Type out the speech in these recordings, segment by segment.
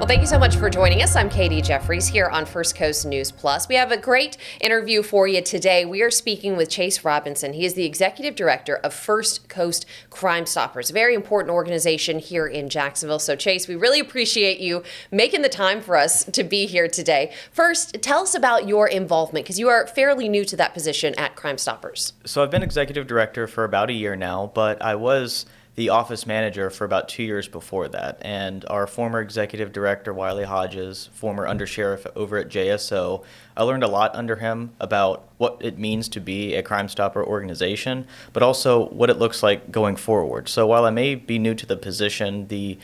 Well, thank you so much for joining us. I'm Katie Jeffries here on First Coast News Plus. We have a great interview for you today. We are speaking with Chase Robinson. He is the executive director of First Coast CrimeStoppers, a very important organization here in Jacksonville. So, Chase, we really appreciate you making the time for us to be here today. First, tell us about your involvement, because you are fairly new to that position at CrimeStoppers. So I've been executive director for about a year now, but I was the office manager for about 2 years before that. And our former executive director, Wiley Hodges, former undersheriff over at JSO, I learned a lot under him about what it means to be a Crime Stopper organization, but also what it looks like going forward. So while I may be new to the position, the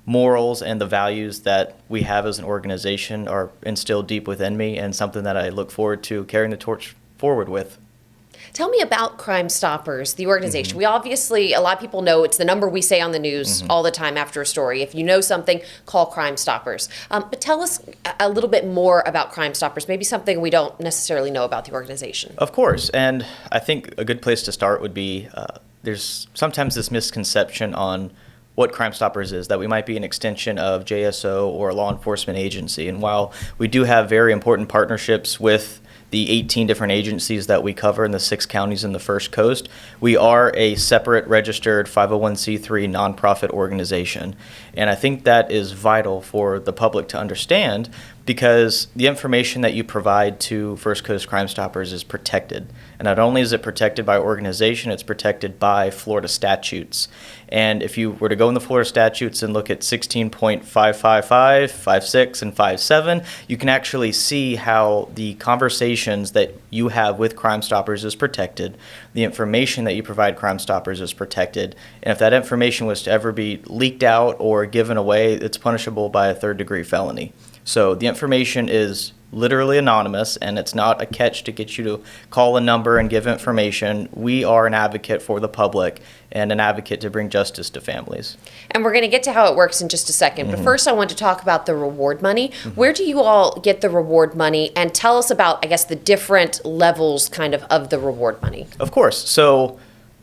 morals and the values that we have as an organization are instilled deep within me and something that I look forward to carrying the torch forward with. Tell me about Crime Stoppers, the organization. We obviously, a lot of people know it's the number we say on the news all the time after a story. If you know something, call Crime Stoppers. But tell us a little bit more about Crime Stoppers, maybe something we don't necessarily know about the organization. Of course, and I think a good place to start would be there's sometimes this misconception on what Crime Stoppers is, that we might be an extension of JSO or a law enforcement agency. And while we do have very important partnerships with the 18 different agencies that we cover in the 6 counties in the First Coast, we are a separate registered 501c3 nonprofit organization. And I think that is vital for the public to understand, because the information that you provide to First Coast Crime Stoppers is protected. And not only is it protected by organization, it's protected by Florida statutes. And if you were to go in the Florida statutes and look at 16.555, 56, and 57, you can actually see how the conversations that you have with Crime Stoppers is protected, the information that you provide Crime Stoppers is protected, and if that information was to ever be leaked out or given away, it's punishable by a third-degree felony. So the information is literally anonymous, and it's not a catch to get you to call a number and give information. We are an advocate for the public and an advocate to bring justice to families. And we're going to get to how it works in just a second. But first, I want to talk about the reward money. Where do you all get the reward money? And tell us about, I guess, the different levels of the reward money. Of course. So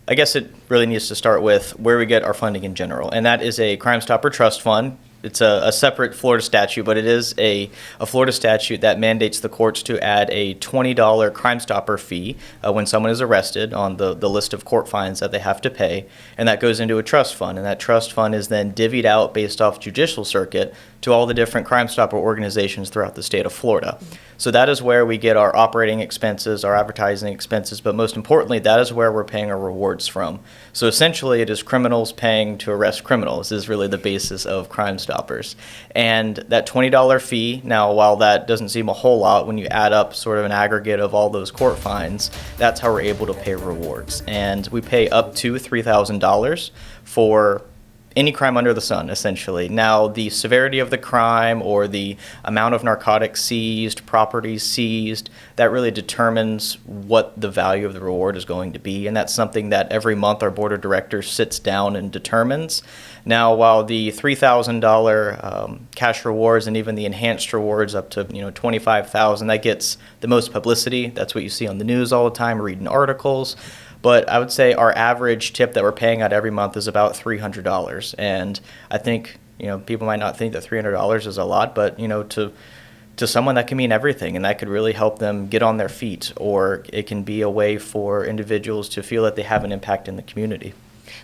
I guess it really needs to start with where we get our funding in general, and that is a Crime Stopper Trust Fund. It's a separate Florida statute, but it is a Florida statute that mandates the courts to add a $20 Crime Stopper fee when someone is arrested on the list of court fines that they have to pay, and that goes into a trust fund, and that trust fund is then divvied out based off judicial circuit to all the different Crime Stopper organizations throughout the state of Florida. So that is where we get our operating expenses, our advertising expenses, but most importantly, that is where we're paying our rewards from. So essentially, it is criminals paying to arrest criminals is really the basis of Crime Stoppers. And that $20 fee, now while that doesn't seem a whole lot, when you add up sort of an aggregate of all those court fines, that's how we're able to pay rewards. And we pay up to $3,000 for any crime under the sun, essentially. Now, the severity of the crime or the amount of narcotics seized, properties seized, that really determines what the value of the reward is going to be, and that's something that every month our board of directors sits down and determines. Now, while the $3,000 cash rewards and even the enhanced rewards up to $25,000, that gets the most publicity. That's what you see on the news all the time, reading articles. But I would say our average tip that we're paying out every month is about $300. And I think, people might not think that $300 is a lot, but, to someone that can mean everything, and that could really help them get on their feet, or it can be a way for individuals to feel that they have an impact in the community.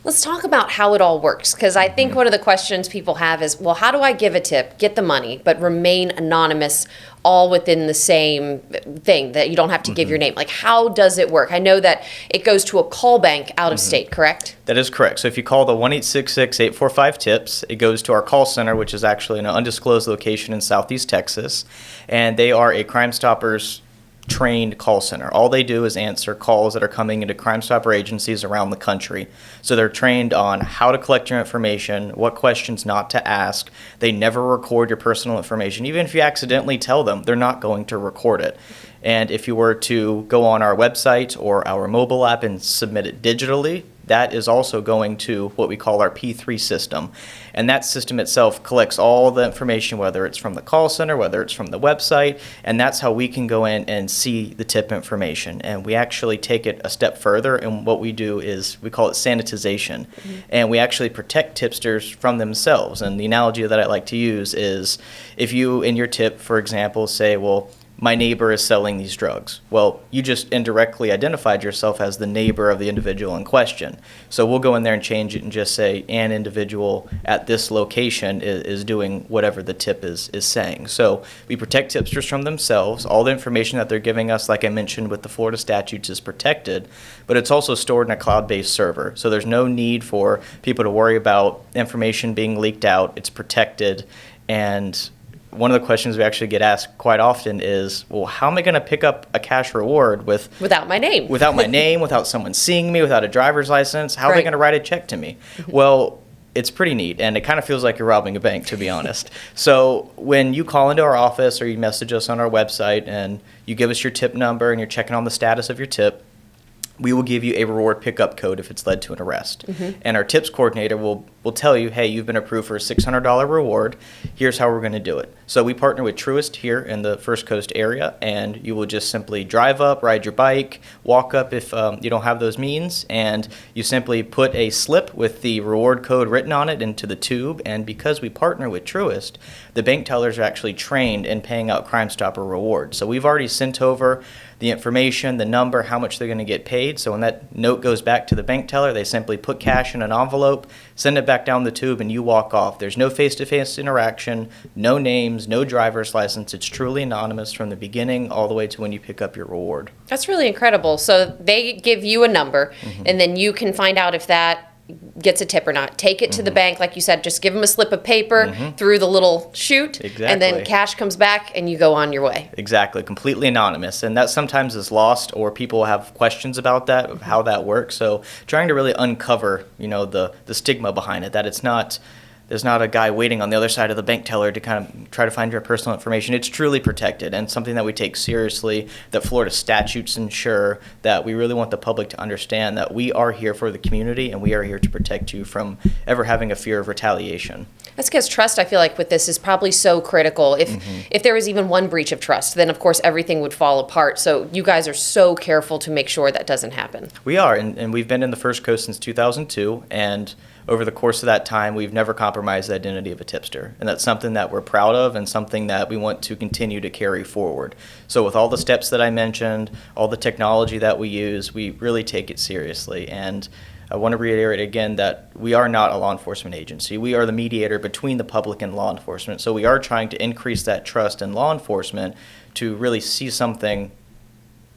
Let's talk about how it all works, because I think one of the questions people have is, well, how do I give a tip, get the money, but remain anonymous, all within the same thing, that you don't have to give your name? Like, how does it work? I know that it goes to a call bank out of state, correct? That is correct. So if you call the 1-866-845-TIPS, it goes to our call center, which is actually in an undisclosed location in Southeast Texas, and they are a Crime Stoppers trained call center. All they do is answer calls that are coming into Crime Stopper agencies around the country. So they're trained on how to collect your information, what questions not to ask. They never record your personal information. Even if you accidentally tell them, they're not going to record it. And if you were to go on our website or our mobile app and submit it digitally, that is also going to what we call our P3 system. And that system itself collects all the information, whether it's from the call center, whether it's from the website, and that's how we can go in and see the tip information. And we actually take it a step further, and what we do is we call it sanitization. And we actually protect tipsters from themselves. And the analogy that I like to use is if you, in your tip, for example, say, well, my neighbor is selling these drugs. Well, you just indirectly identified yourself as the neighbor of the individual in question. So we'll go in there and change it and just say an individual at this location is doing whatever the tip is saying. So we protect tipsters from themselves. All the information that they're giving us, like I mentioned with the Florida statutes, is protected, but it's also stored in a cloud-based server. So there's no need for people to worry about information being leaked out. It's protected. And one of the questions we actually get asked quite often is, well, how am I going to pick up a cash reward without my name? Without my name, without someone seeing me, without a driver's license? How are they going to write a check to me? Well, it's pretty neat, and it kind of feels like you're robbing a bank, to be honest. So when you call into our office or you message us on our website and you give us your tip number and you're checking on the status of your tip, we will give you a reward pickup code if it's led to an arrest. And our tips coordinator will tell you, hey, you've been approved for a $600 reward. Here's how we're going to do it. So we partner with Truist here in the First Coast area, and you will just simply drive up, ride your bike, walk up if you don't have those means, and you simply put a slip with the reward code written on it into the tube. And because we partner with Truist, the bank tellers are actually trained in paying out Crime Stopper rewards. So we've already sent over the information, the number, how much they're going to get paid. So when that note goes back to the bank teller, they simply put cash in an envelope, send it back down the tube, and you walk off. There's no face-to-face interaction, no names, no driver's license. It's truly anonymous from the beginning all the way to when you pick up your reward. That's really incredible. So they give you a number, and then you can find out if that gets a tip or not. Take it to the bank, like you said, just give them a slip of paper through the little chute, and then cash comes back and you go on your way. Exactly, completely anonymous. And that sometimes is lost, or people have questions about that, of how that works. So trying to really uncover, the stigma behind it, that there's not a guy waiting on the other side of the bank teller to kind of try to find your personal information. It's truly protected, and something that we take seriously, that Florida statutes ensure, that we really want the public to understand that we are here for the community and we are here to protect you from ever having a fear of retaliation. That's because trust, I feel like, with this is probably so critical. If there was even one breach of trust, then of course everything would fall apart. So you guys are so careful to make sure that doesn't happen. We are, and we've been in the First Coast since 2002, and over the course of that time, we've never compromised the identity of a tipster. And that's something that we're proud of and something that we want to continue to carry forward. So with all the steps that I mentioned, all the technology that we use, we really take it seriously. And I want to reiterate again that we are not a law enforcement agency. We are the mediator between the public and law enforcement. So we are trying to increase that trust in law enforcement to really see something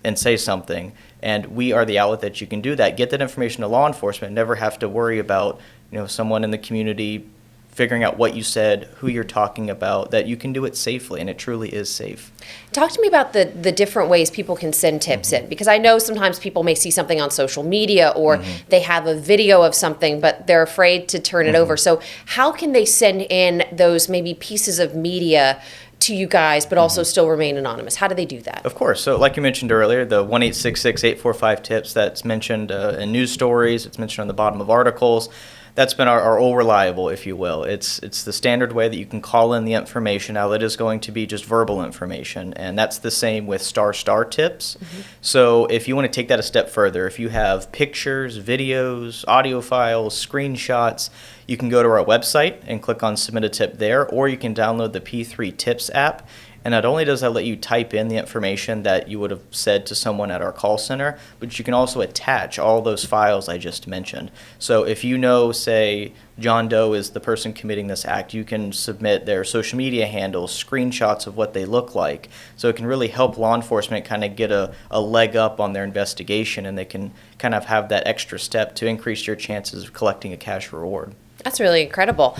and say something. And we are the outlet that you can do that. Get that information to law enforcement. Never have to worry about someone in the community figuring out what you said, who you're talking about, that you can do it safely, and it truly is safe. Talk to me about the different ways people can send tips in, because I know sometimes people may see something on social media or they have a video of something, but they're afraid to turn it over. So how can they send in those maybe pieces of media to you guys, but also still remain anonymous? How do they do that? Of course. So like you mentioned earlier, the 1-866-845-TIPS, that's mentioned in news stories, it's mentioned on the bottom of articles. That's been our old reliable, if you will. It's the standard way that you can call in the information. Now, that is going to be just verbal information, and that's the same with star tips. So if you want to take that a step further, if you have pictures, videos, audio files, screenshots, you can go to our website and click on Submit a Tip there, or you can download the P3 Tips app. And not only does that let you type in the information that you would have said to someone at our call center, but you can also attach all those files I just mentioned. So if say, John Doe is the person committing this act, you can submit their social media handles, screenshots of what they look like. So it can really help law enforcement kind of get a leg up on their investigation, and they can kind of have that extra step to increase your chances of collecting a cash reward. That's really incredible.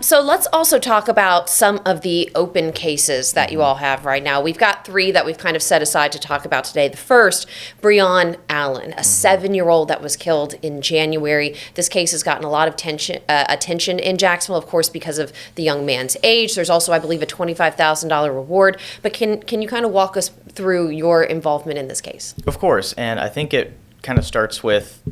So let's also talk about some of the open cases that you all have right now. We've got 3 that we've kind of set aside to talk about today. The first, Breon Allen, a 7-year-old that was killed in January. This case has gotten a lot of attention in Jacksonville, of course, because of the young man's age. There's also, I believe, a $25,000 reward. But can you kind of walk us through your involvement in this case? Of course, and I think it kind of starts with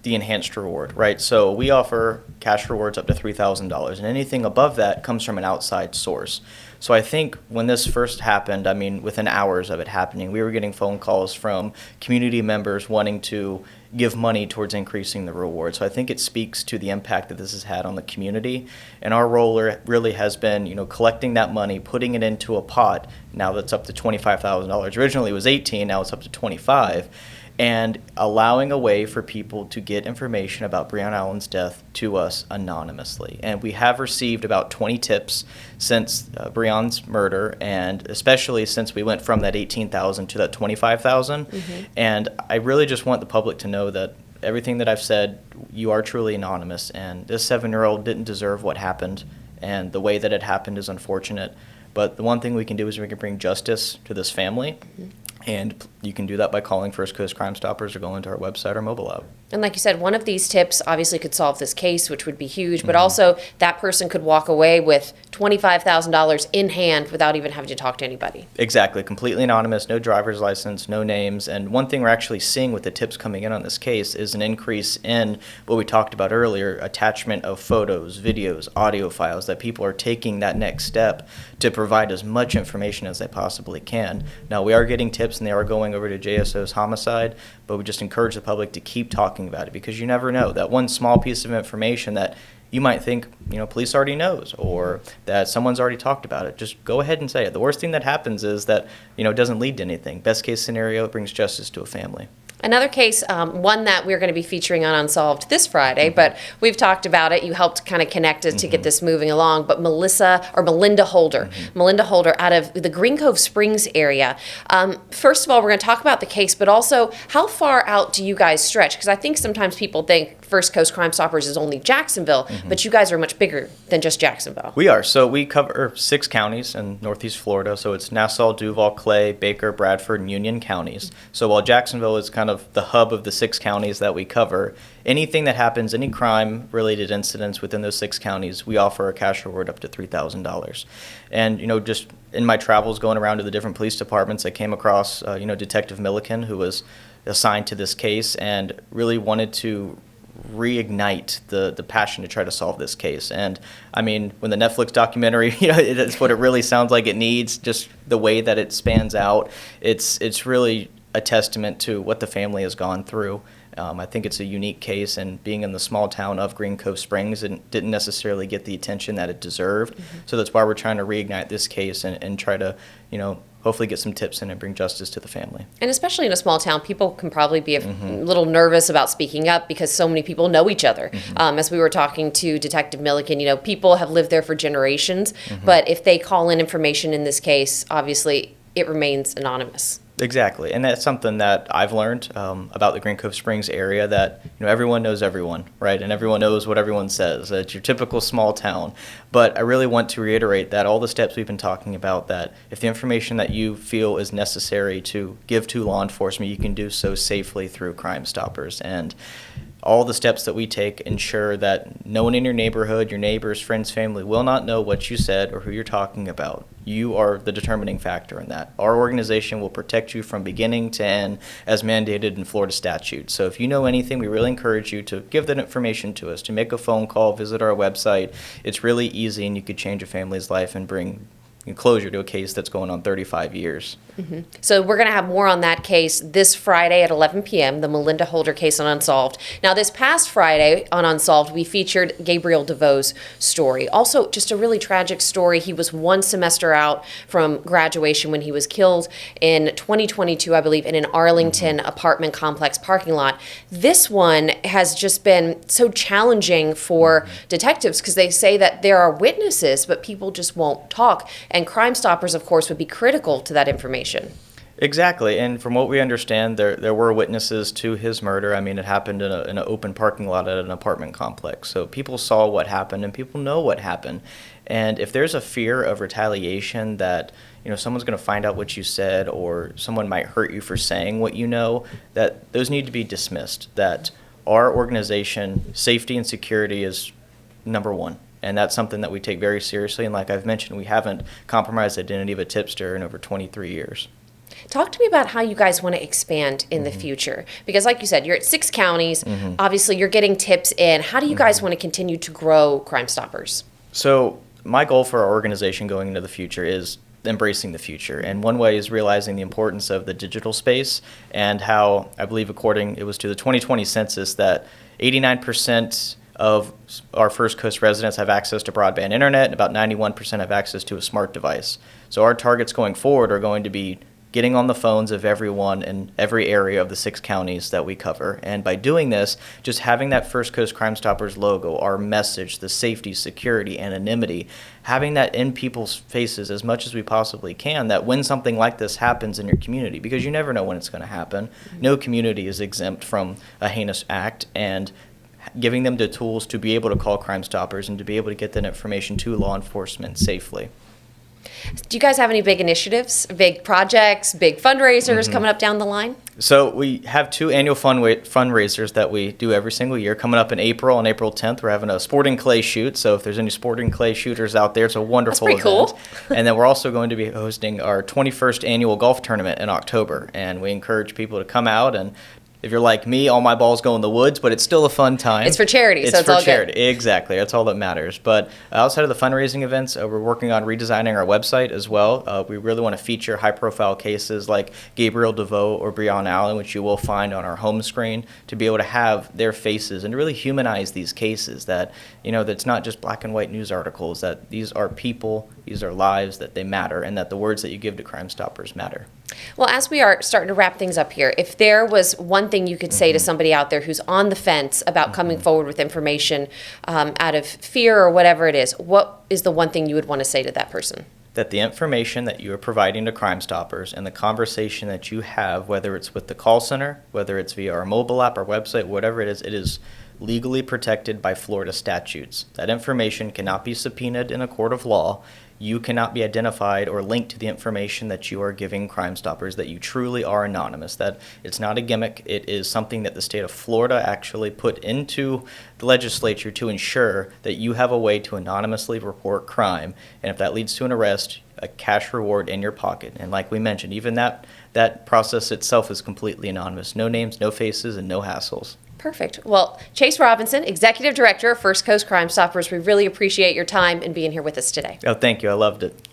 the enhanced reward, right? So we offer cash rewards up to $3,000, and anything above that comes from an outside source. So I think when this first happened, I mean, within hours of it happening, we were getting phone calls from community members wanting to give money towards increasing the reward. So I think it speaks to the impact that this has had on the community. And our role really has been, collecting that money, putting it into a pot. Now that's up to $25,000. Originally it was 18, now it's up to 25. And allowing a way for people to get information about Breonna Allen's death to us anonymously. And we have received about 20 tips since Breonna's murder, and especially since we went from that 18,000 to that 25,000. And I really just want the public to know that everything that I've said, you are truly anonymous, and this 7-year-old didn't deserve what happened, and the way that it happened is unfortunate. But the one thing we can do is we can bring justice to this family. And you can do that by calling First Coast CrimeStoppers or going to our website or mobile app. And like you said, one of these tips obviously could solve this case, which would be huge, but also that person could walk away with $25,000 in hand without even having to talk to anybody. Exactly. Completely anonymous, no driver's license, no names. And one thing we're actually seeing with the tips coming in on this case is an increase in what we talked about earlier, attachment of photos, videos, audio files, that people are taking that next step to provide as much information as they possibly can. Now, we are getting tips and they are going over to JSO's homicide, but we just encourage the public to keep talking about it, because you never know. That one small piece of information that you might think, police already knows, or that someone's already talked about it, just go ahead and say it. The worst thing that happens is that, it doesn't lead to anything. Best case scenario, it brings justice to a family. Another case, one that we're going to be featuring on Unsolved this Friday, but we've talked about it. You helped kind of connect it to get this moving along. But Melinda Holder, Melinda Holder out of the Green Cove Springs area. First of all, we're going to talk about the case, but also how far out do you guys stretch? Because I think sometimes people think First Coast CrimeStoppers is only Jacksonville, but you guys are much bigger than just Jacksonville. We are. So we cover 6 counties in Northeast Florida. So it's Nassau, Duval, Clay, Baker, Bradford, and Union counties. So while Jacksonville is kind of the hub of the 6 counties that we cover, anything that happens, any crime-related incidents within those 6 counties, we offer a cash reward up to $3,000. And, just in my travels going around to the different police departments, I came across, Detective Milliken, who was assigned to this case and really wanted to reignite the passion to try to solve this case. And I mean, when the Netflix documentary, it's what it really sounds like it needs, just the way that it spans out. It's really a testament to what the family has gone through. I think it's a unique case, and being in the small town of Green Cove Springs, it didn't necessarily get the attention that it deserved. So that's why we're trying to reignite this case and try to, hopefully get some tips in and bring justice to the family. And especially in a small town, people can probably be a little nervous about speaking up because so many people know each other. As we were talking to Detective Milliken, people have lived there for generations, but if they call in information in this case, obviously it remains anonymous. Exactly, and that's something that I've learned about the Green Cove Springs area, that everyone knows everyone, right? And everyone knows what everyone says. It's your typical small town. But I really want to reiterate that all the steps we've been talking about, that if the information that you feel is necessary to give to law enforcement, you can do so safely through Crime Stoppers. And all the steps that we take ensure that no one in your neighborhood, your neighbors, friends, family will not know what you said or who you're talking about. You are the determining factor in that. Our organization will protect you from beginning to end as mandated in Florida statute. So if you know anything, we really encourage you to give that information to us, to make a phone call, visit our website. It's really easy, and you could change a family's life and bring closure to a case that's going on 35 years. So we're going to have more on that case this Friday at 11 p.m., the Melinda Holder case on Unsolved. Now, this past Friday on Unsolved, we featured Gabriel DeVoe's story. Also, just a really tragic story. He was 1 semester out from graduation when he was killed in 2022, I believe, in an Arlington apartment complex parking lot. This one has just been so challenging for detectives because they say that there are witnesses, but people just won't talk. And Crime Stoppers, of course, would be critical to that information. Exactly, and from what we understand, there were witnesses to his murder. I mean, it happened in an open parking lot at an apartment complex. So people saw what happened, and people know what happened. And if there's a fear of retaliation that someone's going to find out what you said, or someone might hurt you for saying what you know, that those need to be dismissed. That our organization, safety and security, is number one. And that's something that we take very seriously. And like I've mentioned, we haven't compromised the identity of a tipster in over 23 years. Talk to me about how you guys want to expand in the future. Because like you said, you're at 6 counties. Obviously, you're getting tips in. How do you guys want to continue to grow Crime Stoppers? So my goal for our organization going into the future is embracing the future. And one way is realizing the importance of the digital space and how, I believe it was to the 2020 census, that 89% of our First Coast residents have access to broadband internet, and about 91% have access to a smart device. So our targets going forward are going to be getting on the phones of everyone in every area of the 6 counties that we cover. And by doing this, just having that First Coast Crime Stoppers logo, our message, the safety, security, anonymity, having that in people's faces as much as we possibly can, that when something like this happens in your community, because you never know when it's going to happen, no community is exempt from a heinous act, and giving them the tools to be able to call Crime Stoppers and to be able to get that information to law enforcement safely. Do you guys have any big initiatives, big projects, big fundraisers coming up down the line? So we have 2 annual fundraisers that we do every single year. Coming up in April, on April 10th, we're having a sporting clay shoot. So if there's any sporting clay shooters out there, it's a wonderful event. That's pretty cool. And then we're also going to be hosting our 21st annual golf tournament in October. And we encourage people to come out, and if you're like me, all my balls go in the woods, but it's still a fun time. It's for charity, so it's all good. It's for charity, exactly. That's all that matters. But outside of the fundraising events, we're working on redesigning our website as well. We really want to feature high-profile cases like Gabriel DeVoe or Breonna Allen, which you will find on our home screen, to be able to have their faces and to really humanize these cases, that, that's not just black and white news articles, that these are people, these are lives, that they matter, and that the words that you give to Crime Stoppers matter. Well, as we are starting to wrap things up here, if there was one thing you could say to somebody out there who's on the fence about coming forward with information out of fear or whatever it is, what is the one thing you would want to say to that person? That the information that you are providing to Crime Stoppers and the conversation that you have, whether it's with the call center, whether it's via our mobile app, our website, whatever it is legally protected by Florida statutes. That information cannot be subpoenaed in a court of law. You cannot be identified or linked to the information that you are giving Crime Stoppers, that you truly are anonymous, that it's not a gimmick. It is something that the state of Florida actually put into the legislature to ensure that you have a way to anonymously report crime. And if that leads to an arrest, a cash reward in your pocket. And like we mentioned, even that process itself is completely anonymous. No names, no faces, and no hassles. Perfect. Well, Chase Robinson, Executive Director of First Coast Crime Stoppers, we really appreciate your time and being here with us today. Oh, thank you. I loved it.